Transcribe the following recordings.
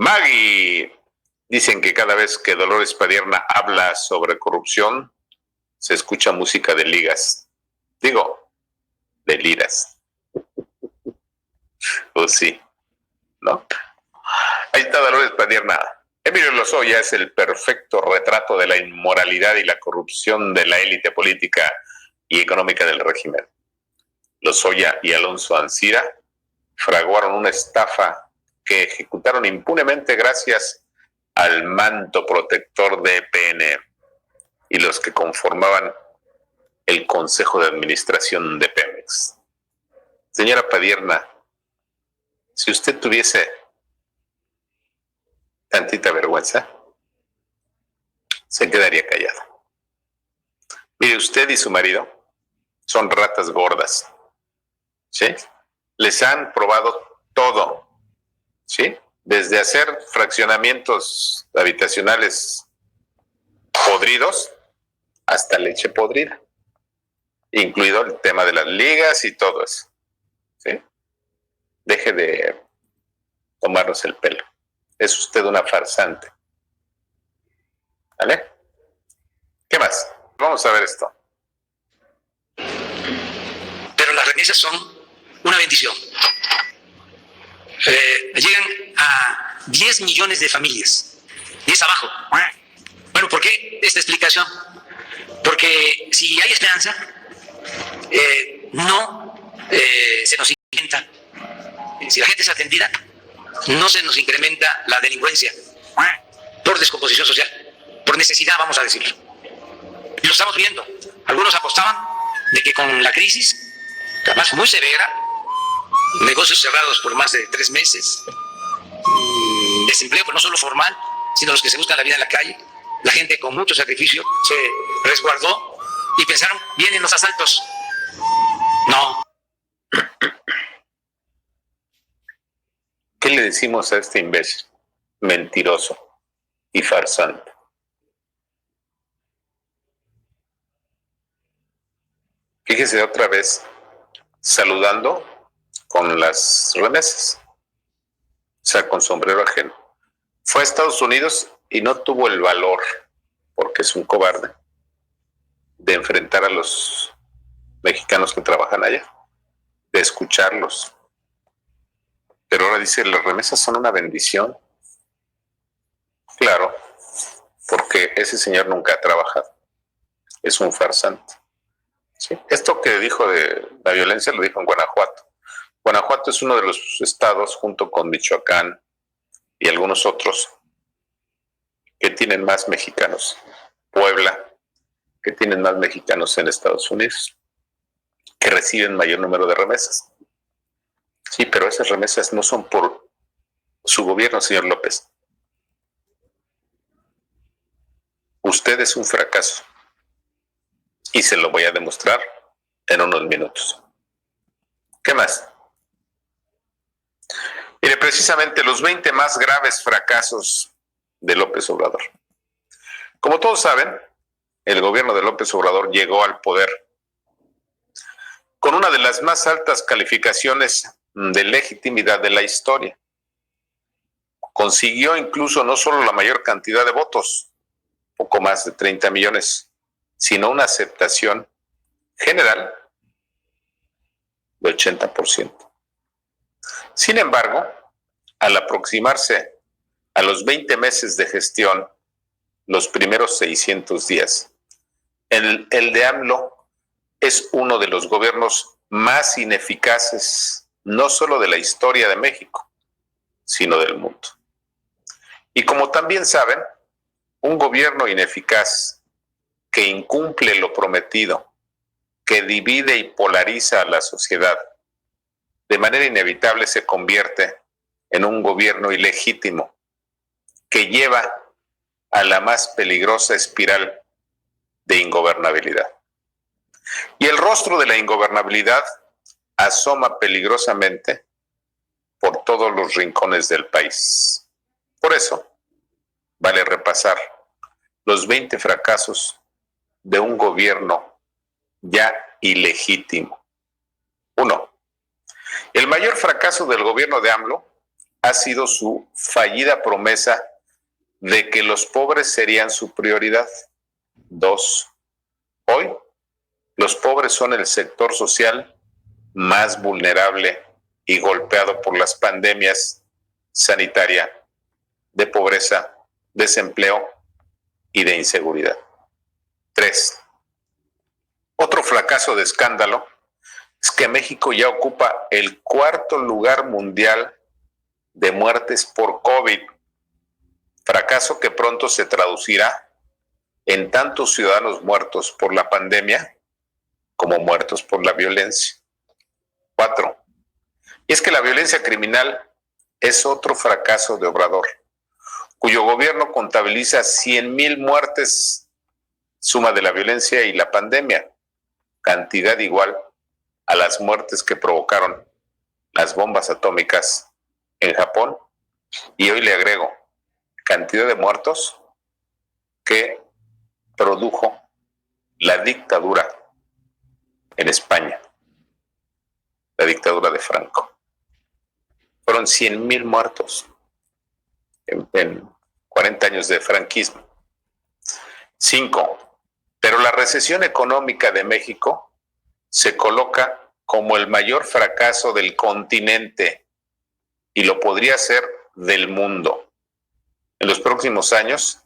Maggie, dicen que cada vez que Dolores Padierna habla sobre corrupción, se escucha música de ligas. Digo, de liras. Pues sí, ¿no? Ahí está Dolores Padierna. Emilio Lozoya es el perfecto retrato de la inmoralidad y la corrupción de la élite política y económica del régimen. Lozoya y Alonso Ancira fraguaron una estafa que ejecutaron impunemente gracias al manto protector de EPN y los que conformaban el Consejo de Administración de Pemex. Señora Padierna, si usted tuviese tantita vergüenza, se quedaría callada. Mire, usted y su marido son ratas gordas, ¿sí? Les han probado todo, ¿sí? Desde hacer fraccionamientos habitacionales podridos hasta leche podrida, incluido el tema de las ligas y todo eso, ¿sí? Deje de tomarnos el pelo. Es usted una farsante. ¿Vale? ¿Qué más? Vamos a ver esto. Pero las remesas son una bendición. Llegan a 10 millones de familias. 10 abajo. Bueno, ¿por qué esta explicación? Porque si hay esperanza, no se nos incrementa. Si la gente es atendida, no se nos incrementa la delincuencia por descomposición social, por necesidad, vamos a decirlo. Y lo estamos viendo. Algunos apostaban de que con la crisis, además muy severa, negocios cerrados por más de 3 meses, desempleo, pero no solo formal, sino los que se buscan la vida en la calle, la gente con mucho sacrificio se resguardó y pensaron, vienen los asaltos. No. ¿Qué le decimos a este imbécil? Mentiroso y farsante. Fíjese otra vez saludando con las remesas, o sea, con sombrero ajeno. Fue a Estados Unidos y no tuvo el valor, porque es un cobarde, de enfrentar a los mexicanos que trabajan allá, de escucharlos. Pero ahora dice, las remesas son una bendición. Claro, porque ese señor nunca ha trabajado. Es un farsante. ¿Sí? Esto que dijo de la violencia lo dijo en Guanajuato. Guanajuato es uno de los estados, junto con Michoacán y algunos otros, que tienen más mexicanos. Puebla, que tienen más mexicanos en Estados Unidos, que reciben mayor número de remesas. Sí, pero esas remesas no son por su gobierno, señor López. Usted es un fracaso. Y se lo voy a demostrar en unos minutos. ¿Qué más? Mire, precisamente los 20 más graves fracasos de López Obrador. Como todos saben, el gobierno de López Obrador llegó al poder con una de las más altas calificaciones de legitimidad de la historia. Consiguió incluso no solo la mayor cantidad de votos, poco más de 30 millones, sino una aceptación general de 80%. Sin embargo, al aproximarse a los 20 meses de gestión, los primeros 600 días, el de AMLO es uno de los gobiernos más ineficaces, no solo de la historia de México, sino del mundo. Y como también saben, un gobierno ineficaz que incumple lo prometido, que divide y polariza a la sociedad, de manera inevitable se convierte en un gobierno ilegítimo que lleva a la más peligrosa espiral de ingobernabilidad. Y el rostro de la ingobernabilidad asoma peligrosamente por todos los rincones del país. Por eso, vale repasar los 20 fracasos de un gobierno ya ilegítimo. 1. El mayor fracaso del gobierno de AMLO ha sido su fallida promesa de que los pobres serían su prioridad. 2. Hoy, los pobres son el sector social más vulnerable y golpeado por las pandemias sanitaria, de pobreza, desempleo y de inseguridad. 3. Otro fracaso de escándalo es que México ya ocupa el 4º lugar mundial de muertes por COVID, fracaso que pronto se traducirá en tantos ciudadanos muertos por la pandemia como muertos por la violencia. 4. Y es que la violencia criminal es otro fracaso de Obrador, cuyo gobierno contabiliza 100,000 muertes, suma de la violencia y la pandemia, cantidad igual a las muertes que provocaron las bombas atómicas en Japón, y hoy le agrego cantidad de muertos que produjo la dictadura en España, la dictadura de Franco. Fueron 100,000 muertos en 40 años de franquismo. 5. Pero la recesión económica de México se coloca como el mayor fracaso del continente y lo podría ser del mundo. En los próximos años,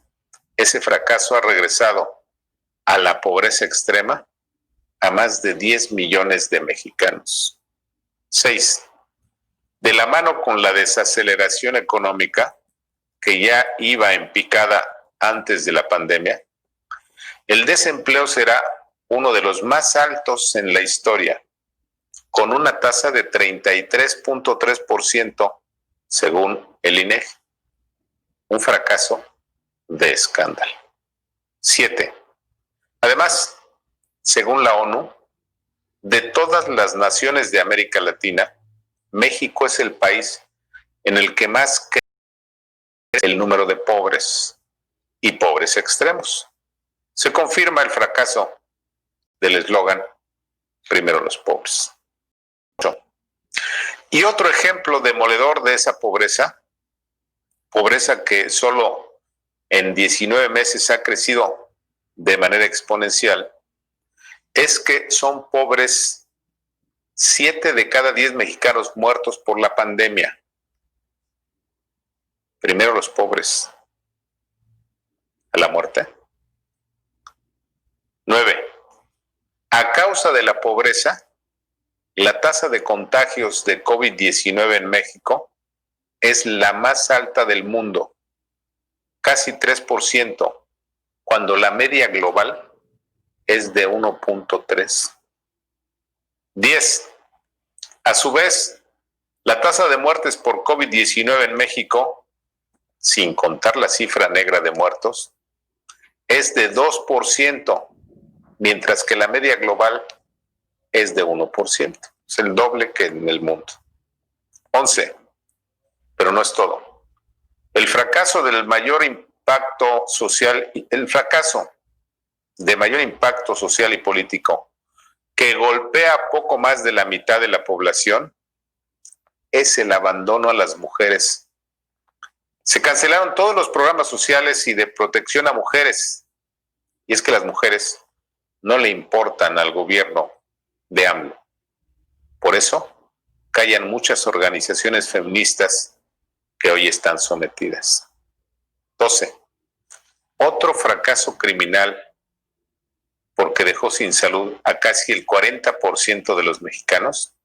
ese fracaso ha regresado a la pobreza extrema a más de 10 millones de mexicanos. 6. De la mano con la desaceleración económica, que ya iba en picada antes de la pandemia, el desempleo será uno de los más altos en la historia, con una tasa de 33.3% según el INEGI. Un fracaso de escándalo. 7. Además, según la ONU, de todas las naciones de América Latina, México es el país en el que más crece el número de pobres y pobres extremos. Se confirma el fracaso del eslogan "Primero los pobres". Y otro ejemplo demoledor de esa pobreza que solo en 19 meses ha crecido de manera exponencial, es que son pobres 7 de cada 10 mexicanos muertos por la pandemia. Primero los pobres a la muerte. 9. A causa de la pobreza, la tasa de contagios de COVID-19 en México es la más alta del mundo, casi 3%, cuando la media global es de 1.3. 10. A su vez, la tasa de muertes por COVID-19 en México, sin contar la cifra negra de muertos, es de 2%, mientras que la media global es de 1%. Es el doble que en el mundo. 11. Pero no es todo. El fracaso de mayor impacto social y político que golpea a poco más de la mitad de la población es el abandono a las mujeres. Se cancelaron todos los programas sociales y de protección a mujeres. Y es que las mujeres no le importan al gobierno de AMLO. Por eso callan muchas organizaciones feministas que hoy están sometidas. 12. Otro fracaso criminal, porque dejó sin salud a casi el 40% de los mexicanos,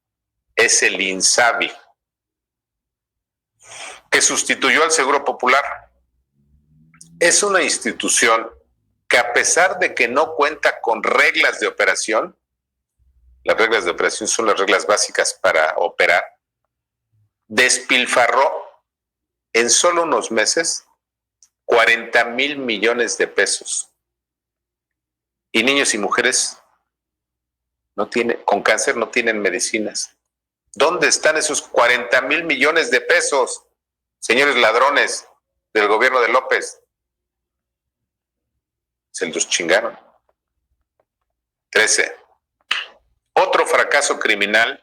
es el INSABI, que sustituyó al Seguro Popular. Es una institución que, a pesar de que no cuenta con reglas de operación, las reglas de operación son las reglas básicas para operar, despilfarró en solo unos meses 40,000 millones de pesos. Y niños y mujeres con cáncer no tienen medicinas. ¿Dónde están esos 40,000 millones de pesos, señores ladrones del gobierno de López? Se los chingaron. 13. Otro fracaso criminal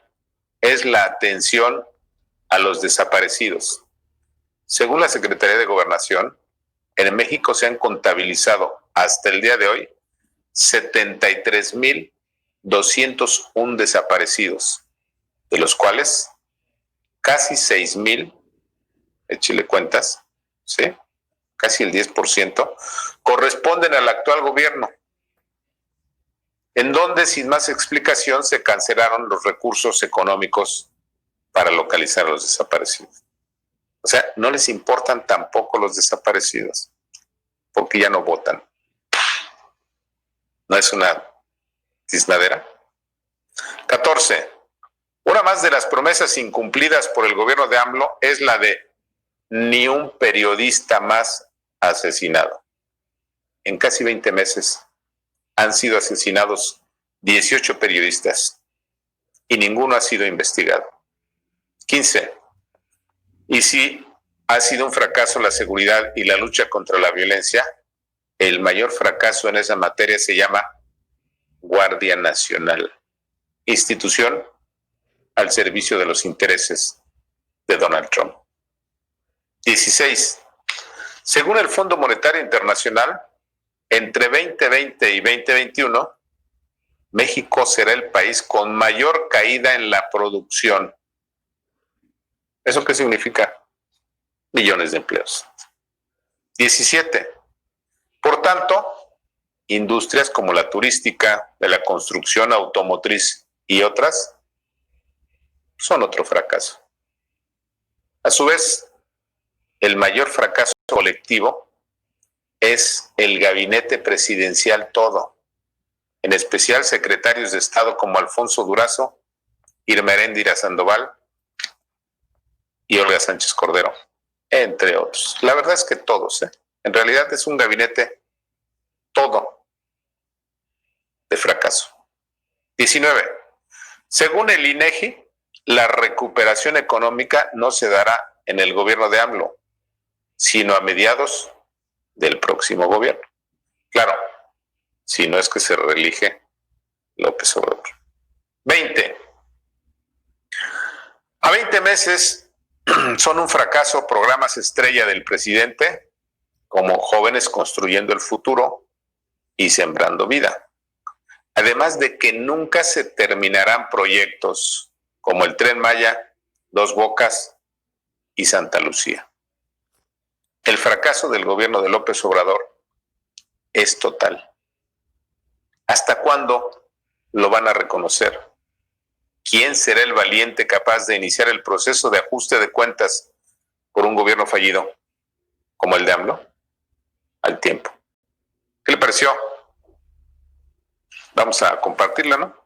es la atención a los desaparecidos. Según la Secretaría de Gobernación, en México se han contabilizado hasta el día de hoy 73,201 desaparecidos, de los cuales casi 6,000, échale cuentas, ¿sí? Casi el 10%, corresponden al actual gobierno, en donde sin más explicación se cancelaron los recursos económicos para localizar a los desaparecidos. O sea, no les importan tampoco los desaparecidos, porque ya no votan. ¿No es una tiznadera? 14. Una más de las promesas incumplidas por el gobierno de AMLO es la de ni un periodista más asesinado. En casi 20 meses han sido asesinados 18 periodistas y ninguno ha sido investigado. 15. Y si ha sido un fracaso la seguridad y la lucha contra la violencia, el mayor fracaso en esa materia se llama Guardia Nacional, institución al servicio de los intereses de Donald Trump. 16. Según el Fondo Monetario Internacional, entre 2020 y 2021, México será el país con mayor caída en la producción. ¿Eso qué significa? Millones de empleos. 17. Por tanto, industrias como la turística, de la construcción automotriz y otras son otro fracaso. A su vez, el mayor fracaso colectivo es el gabinete presidencial todo, en especial secretarios de Estado como Alfonso Durazo, Irma Heréndira Sandoval y Olga Sánchez Cordero, entre otros. La verdad es que todos, en realidad es un gabinete todo de fracaso. 19. Según el INEGI, la recuperación económica no se dará en el gobierno de AMLO, sino a mediados del próximo gobierno. Claro, si no es que se reelige López Obrador. 20. A 20 meses son un fracaso programas estrella del presidente, como Jóvenes Construyendo el Futuro y Sembrando Vida. Además de que nunca se terminarán proyectos como el Tren Maya, Dos Bocas y Santa Lucía. El fracaso del gobierno de López Obrador es total. ¿Hasta cuándo lo van a reconocer? ¿Quién será el valiente capaz de iniciar el proceso de ajuste de cuentas por un gobierno fallido como el de AMLO? Al tiempo. ¿Qué le pareció? Vamos a compartirla, ¿no?